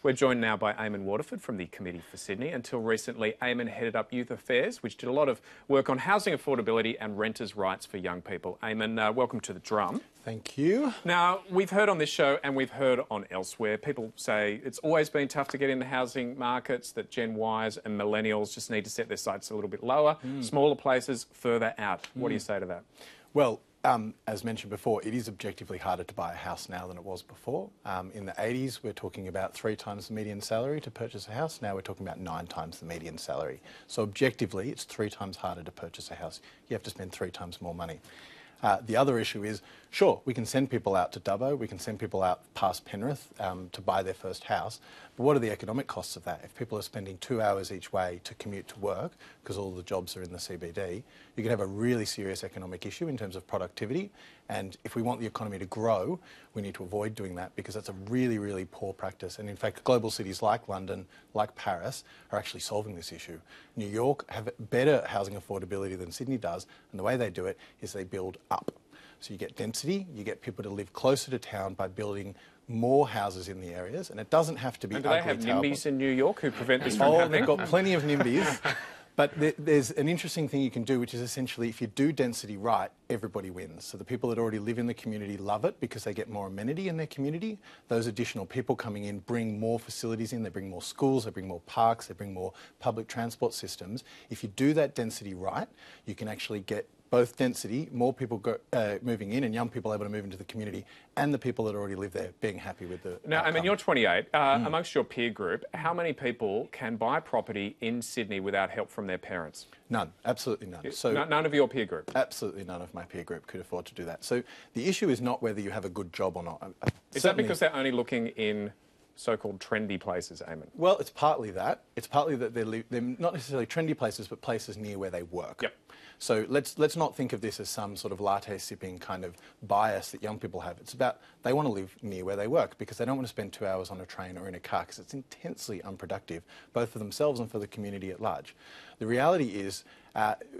We're joined now by Eamon Waterford from the Committee for Sydney. Until recently, Eamon headed up Youth Affairs, which did a lot of work on housing affordability and renters' rights for young people. Eamon, welcome to The Drum. Thank you. Now, we've heard on this show and we've heard on elsewhere, people say it's always been tough to get into housing markets, that Gen Ys and millennials just need to set their sights a little bit lower, smaller places, further out. What do you say to that? Well, as mentioned before, it is objectively harder to buy a house now than it was before. In the 80s, we're talking about 3 times the median salary to purchase a house. Now we're talking about 9 times the median salary. So objectively, it's 3 times harder to purchase a house. You have to spend 3 times more money. The other issue is, sure, we can send people out to Dubbo, we can send people out past Penrith to buy their first house, but what are the economic costs of that? If people are spending 2 hours each way to commute to work, because all the jobs are in the CBD, you could have a really serious economic issue in terms of productivity, and if we want the economy to grow, we need to avoid doing that, because that's a really, really poor practice. And in fact, global cities like London, like Paris, are actually solving this issue. New York have better housing affordability than Sydney does, and the way they do it is they build up. So you get density, you get people to live closer to town by building more houses in the areas, and it doesn't have to be ugly. And do they have NIMBYs in New York who prevent this from happening? They've got plenty of NIMBYs. But there's an interesting thing you can do, which is essentially if you do density right, everybody wins. So the people that already live in the community love it because they get more amenity in their community. Those additional people coming in bring more facilities in, they bring more schools, they bring more parks, they bring more public transport systems. If you do that density right, you can actually get both density, more people moving in and young people able to move into the community, and the people that already live there being happy with the Now, outcome. I mean, you're 28. Amongst your peer group, how many people can buy property in Sydney without help from their parents? None, absolutely none. So none of your peer group? Absolutely none of my peer group could afford to do that. So the issue is not whether you have a good job or not. Is that because they're only looking in so-called trendy places, Eamon? Well, it's partly that. It's partly that they're not necessarily trendy places, but places near where they work. Yep. So let's not think of this as some sort of latte-sipping kind of bias that young people have. It's about they want to live near where they work because they don't want to spend 2 hours on a train or in a car because it's intensely unproductive, both for themselves and for the community at large. The reality is,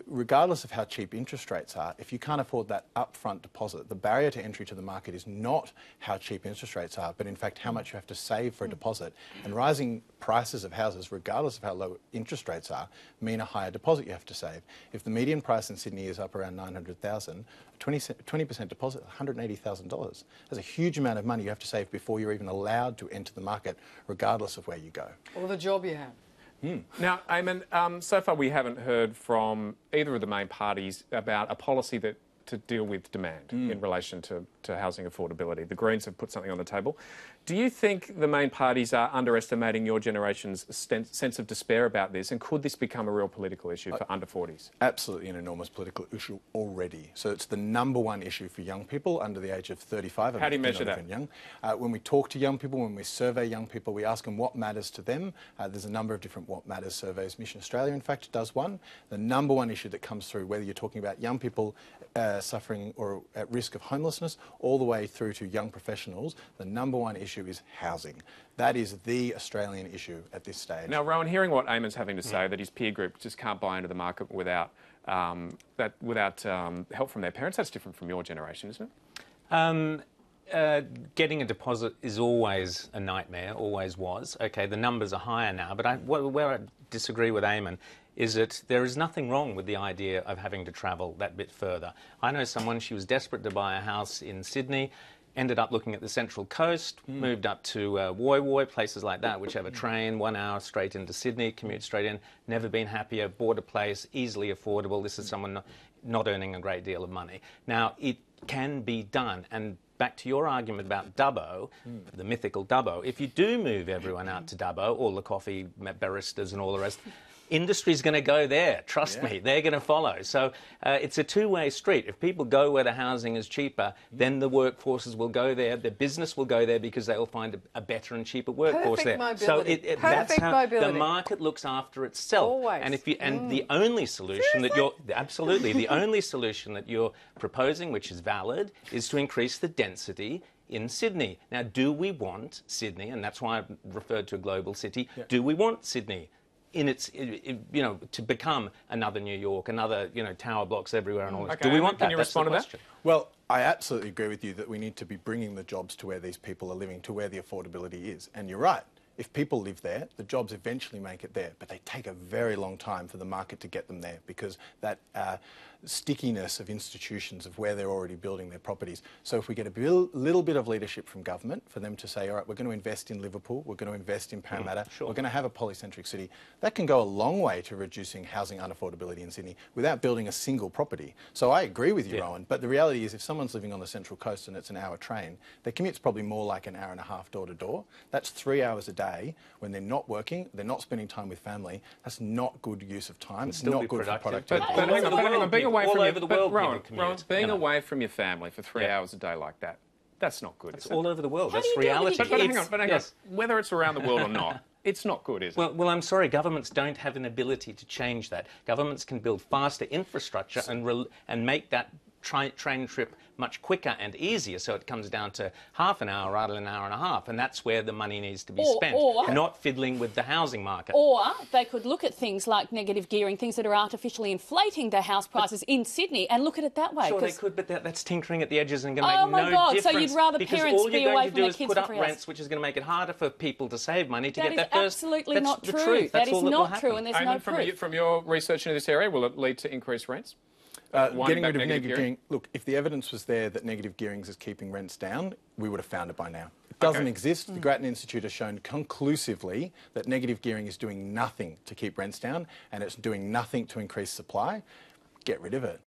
regardless of how cheap interest rates are, if you can't afford that upfront deposit, the barrier to entry to the market is not how cheap interest rates are, but in fact how much you have to save for a deposit. And rising prices of houses, regardless of how low interest rates are, mean a higher deposit you have to save. If the median price in Sydney is up around $900,000, 20% deposit, $180,000. That's a huge amount of money you have to save before you're even allowed to enter the market, regardless of where you go. Or the job you have. Now, Eamon, so far we haven't heard from either of the main parties about a policy to deal with demand in relation to housing affordability. The Greens have put something on the table. Do you think the main parties are underestimating your generation's sense of despair about this, and could this become a real political issue for under 40s? Absolutely an enormous political issue already. So it's the #1 issue for young people under the age of 35. How do you measure that? Young. When we talk to young people, when we survey young people, we ask them what matters to them. There's a number of different what matters surveys. Mission Australia, in fact, does one. The #1 issue that comes through, whether you're talking about young people suffering or at risk of homelessness, all the way through to young professionals, the #1 issue is housing. That is the Australian issue at this stage. Now, Rowan, hearing what Eamon's having to say, that his peer group just can't buy into the market without help from their parents, that's different from your generation, isn't it? Getting a deposit is always a nightmare, always was. Okay, the numbers are higher now, but where I disagree with Eamon is that there is nothing wrong with the idea of having to travel that bit further. I know someone, she was desperate to buy a house in Sydney, ended up looking at the Central Coast, moved up to Woy Woy, places like that, which have a train, 1 hour straight into Sydney, commute straight in, never been happier, bought a place, easily affordable. This is someone not earning a great deal of money. Now, it can be done, and back to your argument about Dubbo, the mythical Dubbo, if you do move everyone out to Dubbo, all the coffee baristas and all the rest, industry's going to go there, trust me, they're going to follow. So it's a two-way street. If people go where the housing is cheaper, then the workforces will go there, the business will go there because they'll find a better and cheaper workforce there. So that's how the market looks after itself. Always. And the only solution that you're the only solution that you're proposing, which is valid, is to increase the density in Sydney. Now, do we want Sydney, and that's why I've referred to a global city, do we want Sydney in its, to become another New York, another, tower blocks everywhere and all that? Do we want that? Can you respond to that? Well, I absolutely agree with you that we need to be bringing the jobs to where these people are living, to where the affordability is. And you're right. If people live there, the jobs eventually make it there, but they take a very long time for the market to get them there because that stickiness of institutions of where they're already building their properties. So if we get a little bit of leadership from government for them to say, all right, we're going to invest in Liverpool, we're going to invest in Parramatta, we're going to have a polycentric city, that can go a long way to reducing housing unaffordability in Sydney without building a single property. So I agree with you, Rowan, but the reality is if someone's living on the Central Coast and it's an hour train, their commute's probably more like an hour and a half door to door. That's 3 hours a day when they're not working, they're not spending time with family. That's not good use of time. It's not good for productivity. But hang on, being away from over the world, Rowan, being away from your family for 3 hours a day like that, that's not good, is it? All over the world. How That's do you deal reality. with But hang on. Whether it's around the world or not, it's not good, is it? Well, I'm sorry, governments don't have an ability to change that. Governments can build faster infrastructure and make that train trip much quicker and easier, so it comes down to half an hour rather than an hour and a half, and that's where the money needs to be spent, not fiddling with the housing market. Or they could look at things like negative gearing, things that are artificially inflating the house prices in Sydney, and look at it that way. Sure, they could, but that's tinkering at the edges and going to make no God, difference. so you'd rather because parents all be you're away going from to do their is kids put for up 3 hours. rents, which is going to make it harder for people to save money to That get that is first. absolutely That's not the true. truth. That That's is all that will not happen. true, and there's no Eamon, proof. from your research into this area, will it lead to increased rents? Getting rid of negative gearing. Look, if the evidence was there that negative gearing is keeping rents down, we would have found it by now. It doesn't exist. The Grattan Institute has shown conclusively that negative gearing is doing nothing to keep rents down and it's doing nothing to increase supply. Get rid of it.